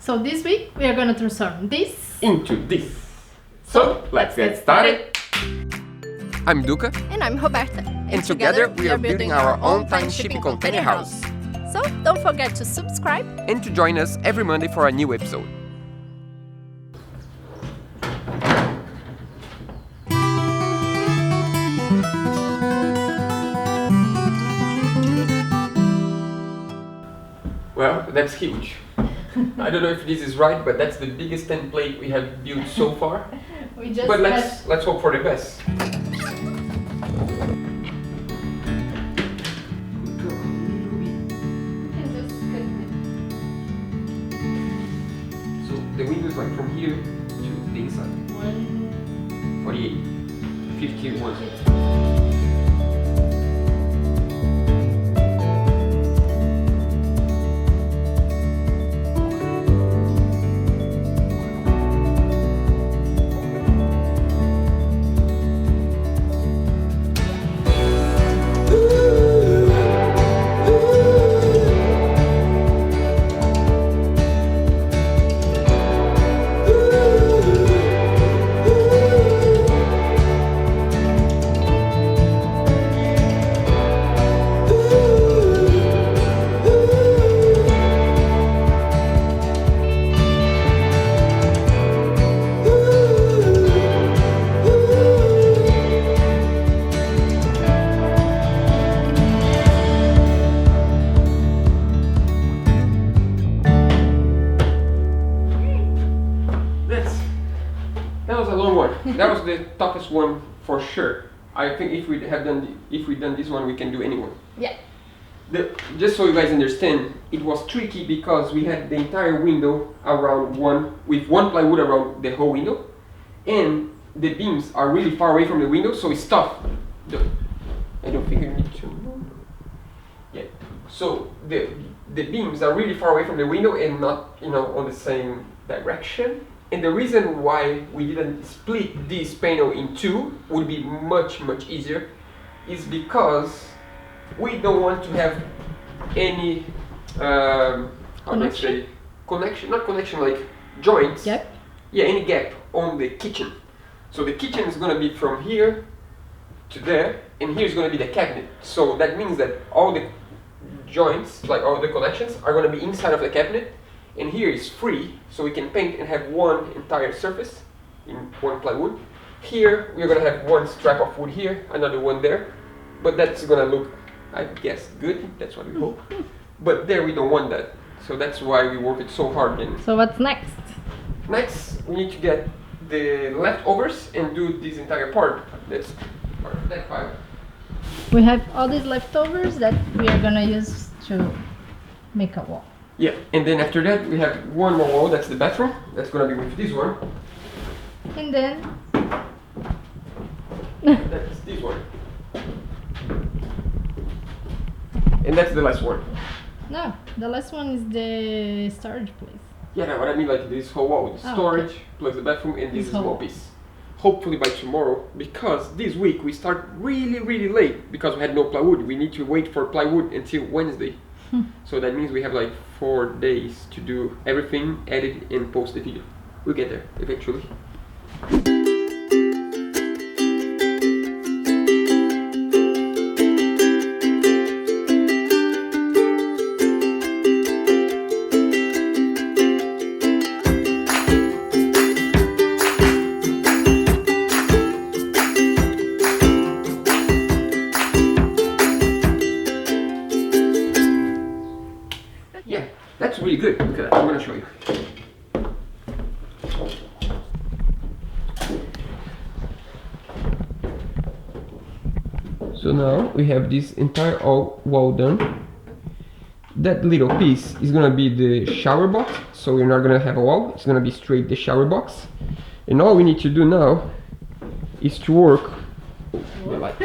So this week we are going to transform this into this. So let's get started. I'm Duca. And I'm Roberta. And together we are building our own time shipping container house. So don't forget to subscribe And to join us every Monday for a new episode. Well, that's huge. I don't know if this is right, but that's the biggest template we have built so far. But let's hope for the best. So the window is like from here to the inside. 48, 51. That was a long one. That was the toughest one for sure. I think if we done this one, we can do anyone. Yeah. Just so you guys understand, it was tricky because we had the entire window around with one plywood around the whole window, and the beams are really far away from the window, so it's tough. I don't think I need to move. Yeah. So the beams are really far away from the window and not on the same direction. And the reason why we didn't split this panel in two would be much easier is because we don't want to have any like joints. Gap? Yeah, any gap on the kitchen. So the kitchen is gonna be from here to there, and here is gonna be the cabinet. So that means that all the joints, like all the connections, are gonna be inside of the cabinet. And here is free, so we can paint and have one entire surface in one plywood. Here we're gonna have one strap of wood here, another one there, but that's gonna look, I guess, good. That's what we hope. But there we don't want that, so that's why we worked so hard. And So what's next? next we need to get the leftovers and do this entire part. That's part of that pile. We have all these leftovers that we are going to use to make a wall. Yeah, and then after that we have one more wall, that's the bathroom. That's gonna be with this one. And then That's this one. And that's the last one. no, the last one is the storage place. Yeah, no, what I mean, like this whole wall, the Oh, storage, okay. plus the bathroom, and this This whole small wall. piece. Hopefully by tomorrow, because this week we start really late because we had no plywood. We need to wait for plywood until Wednesday. So that means we have like 4 days to do everything, edit and post the video. We'll get there eventually. Yeah, that's really good. Look at that. I'm gonna show you. So now we have this entire wall done. That little piece is gonna be the shower box, so we're not gonna have a wall, it's gonna be straight the shower box. And all we need to do now is to work the light.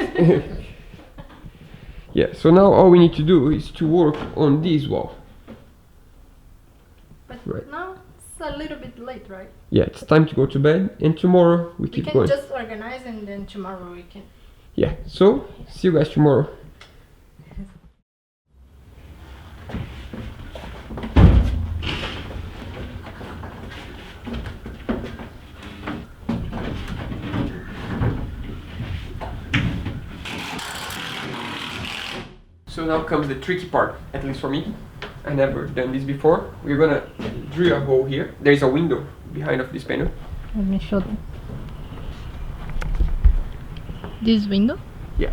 Yeah, so now all we need to do is to work on this wall. But Right. now it's a little bit late, right? Yeah, it's time to go to bed, and tomorrow we We keep can going. just organize and then tomorrow we can. Yeah, so see you guys tomorrow. So now comes the tricky part, at least for me. I never done this before. We're gonna drill a hole here. There's a window behind of this panel. Let me show them. This window? Yeah.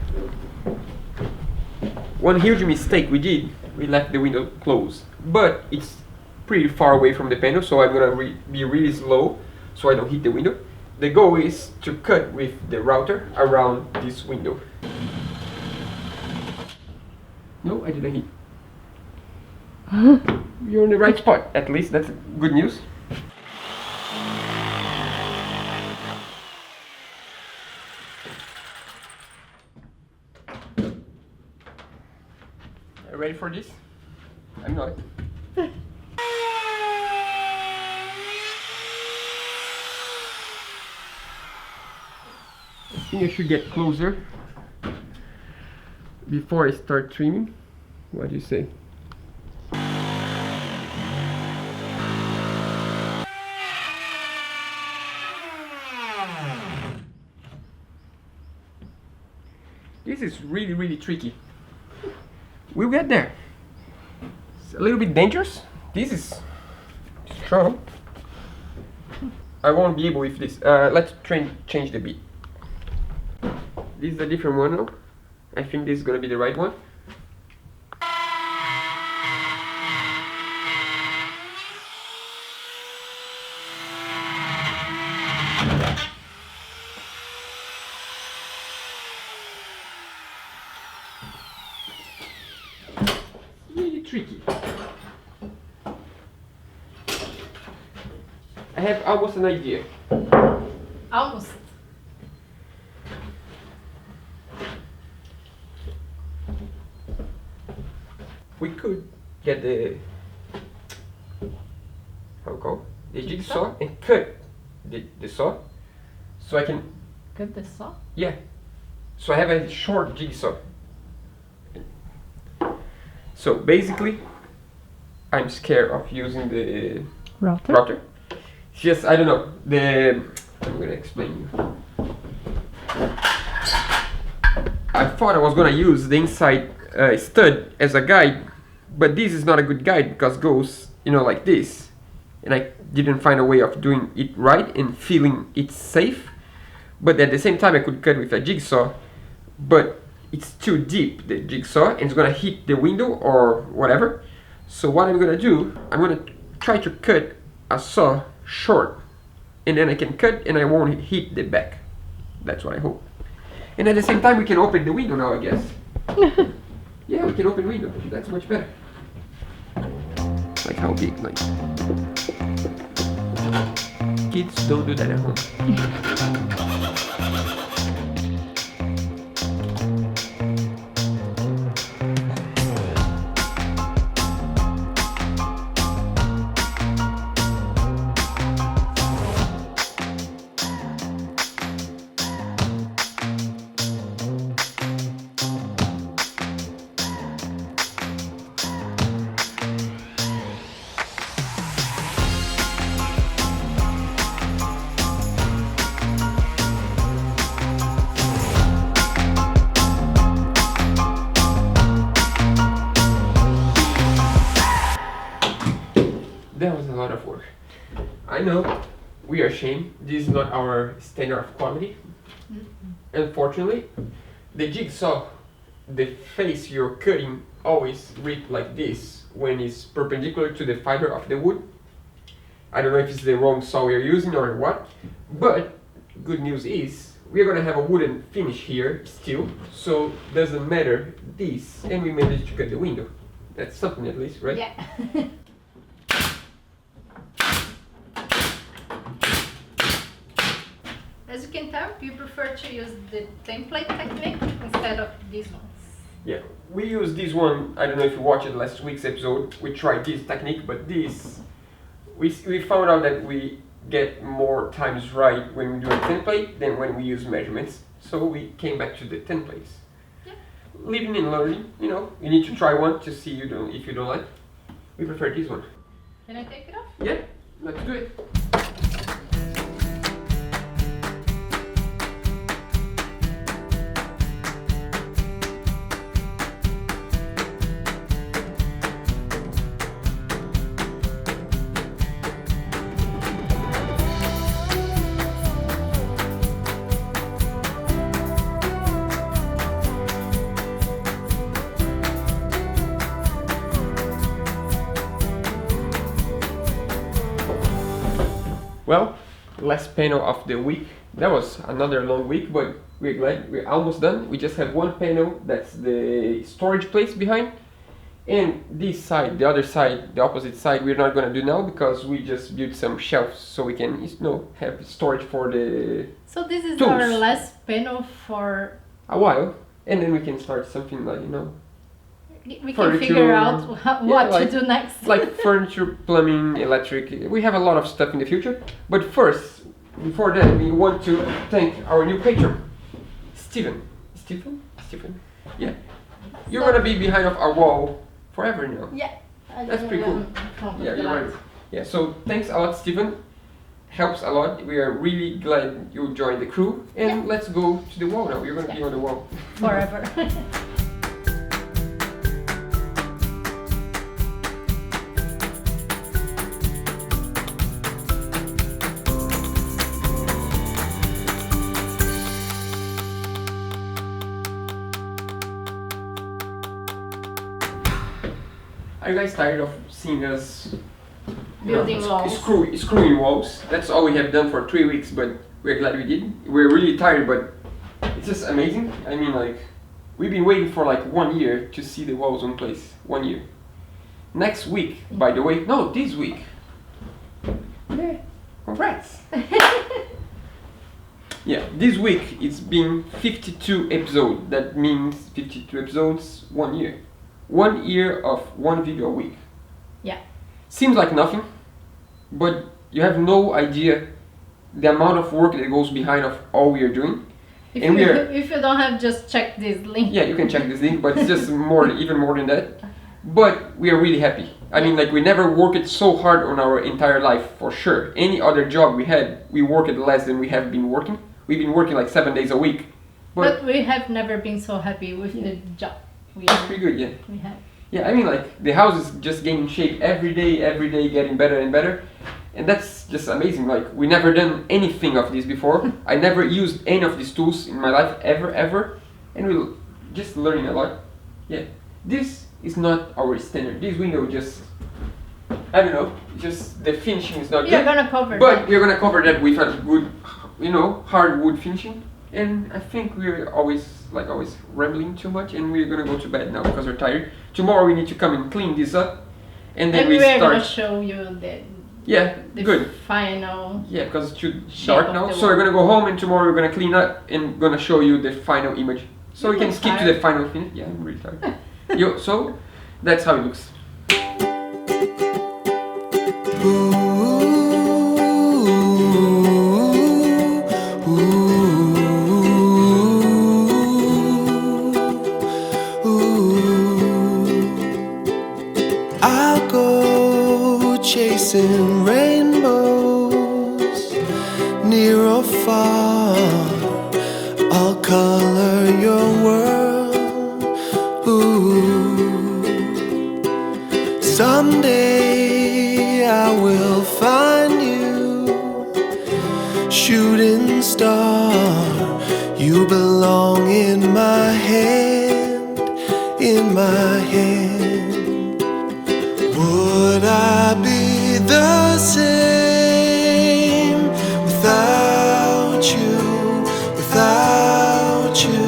One huge mistake we did, we left the window closed. But it's pretty far away from the panel, so I'm gonna be really slow so I don't hit the window. The goal is to cut with the router around this window. No, I didn't hit. You're in the right spot, at least that's good news. Are you ready for this? I'm not. I think I should get closer before I start trimming. What do you say? This is really tricky. We'll get there. It's a little bit dangerous. This is strong. I won't be able with this. Let's change the beat. This is a different one now. I think this is gonna be the right one. Really tricky. I have almost an idea. Almost. We could get the the jigsaw and cut the saw, so I can Cut the saw? yeah. So I have a short jigsaw. So basically, I'm scared of using the router. It's just I don't know I'm gonna explain you. I thought I was gonna use the inside stud as a guide, but this is not a good guide because it goes, like this, and I didn't find a way of doing it right and feeling it's safe. But at the same time, I could cut with a jigsaw, but it's too deep, the jigsaw, and it's gonna hit the window or whatever. So what I'm gonna do, I'm gonna try to cut a saw short, and then I can cut and I won't hit the back. That's what I hope. And at the same time, we can open the window now, I guess. Yeah, we can open the window. That's much better. Like how big? Like kids don't do that at home. That was a lot of work. I know, we are ashamed. This is not our standard of quality. Unfortunately, the jigsaw, the face you're cutting always read like this when it's perpendicular to the fiber of the wood. I don't know if it's the wrong saw we're using or what, but good news is we're gonna have a wooden finish here still, so doesn't matter this, and we managed to cut the window. That's something at least, right? Yeah. As you can tell, we prefer to use the template technique instead of these ones. Yeah, we use this one. I don't know if you watched last week's episode. We tried this technique, but this, we found out that we get more times right when we do a template than when we use measurements. So we came back to the templates. Yeah. Living and learning, you need to try one to see if you don't like. We prefer this one. Can I take it off? Yeah, let's do it. Well, last panel of the week. That was another long week, but we're glad we're almost done. We just have one panel, that's the storage place behind. And this side, the other side, the opposite side, we're not gonna do now because we just built some shelves so we can, have storage for the So this is tools. our last panel for. A while, and then we can start something like, We can furniture, figure out what like- to do next. like furniture, plumbing, electric. We have a lot of stuff in the future. But first, before that, we want to thank our new patron, Steven. Stephen? Yeah. You're So- gonna be behind of our wall forever now. Yeah. That's pretty cool. Yeah, you're right. Yeah, so thanks a lot, Stephen. Helps a lot. We are really glad you joined the crew. And Yeah. let's go to the wall now. You're gonna be Yeah. on the wall. Forever. Are you guys tired of seeing us Building walls. screwing walls? That's all we have done for 3 weeks, but we're glad we did. We're really tired, but it's just amazing. I mean, like, we've been waiting for like 1 year to see the walls in place. 1 year. Next week, by the way, no, this week. Yeah, congrats. Yeah, this week it's been 52 episodes. That means 52 episodes, 1 year. 1 year of one video a week. Yeah. Seems like nothing, but you have no idea the amount of work that goes behind of all we are doing. If And you, we are- if you don't have, just check this link. Yeah, you can check this link, but it's just even more than that. But we are really happy. I mean, like, we never worked so hard on our entire life, for sure. Any other job we had, we worked less than we have been working. We've been working like 7 days a week. But we have never been so happy with the job It's pretty good, yeah. we have. Yeah, I mean, like, the house is just gaining shape every day, getting better and better. And that's just amazing. Like, we never done anything of this before. I never used any of these tools in my life, ever. And we're just learning a lot. Yeah. This is not our standard. This window just, I don't know, just the finishing is not We are good. gonna cover But that. we're gonna cover that with a good, hardwood finishing. And I think we're always rambling too much, and we're gonna go to bed now because we're tired. Tomorrow we need to come and clean this up, and then And we we're gonna start. show you the Yeah, good. final. Yeah, because it's too shape dark of now. the So we're gonna go home, and tomorrow we're gonna clean up and gonna show you the final image. So we You can look skip to tired. the final finish. Yeah, I'm really tired. So that's how it looks. I'll go chasing rainbows near or far. I'll color your world. Ooh. Someday I will find you, shooting star. You belong in my hand, in my hand. Would I be the same without you, without you?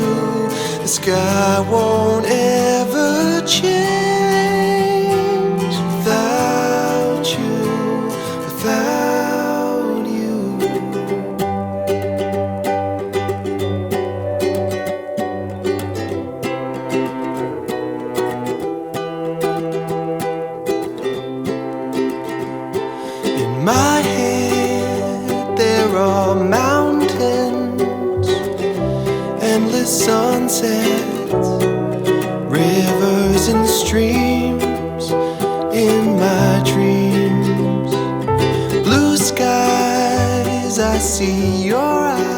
The sky won't ever change without you, without you. In my head there are mountains, endless sunsets, rivers and streams in my dreams. Blue skies, I see your eyes.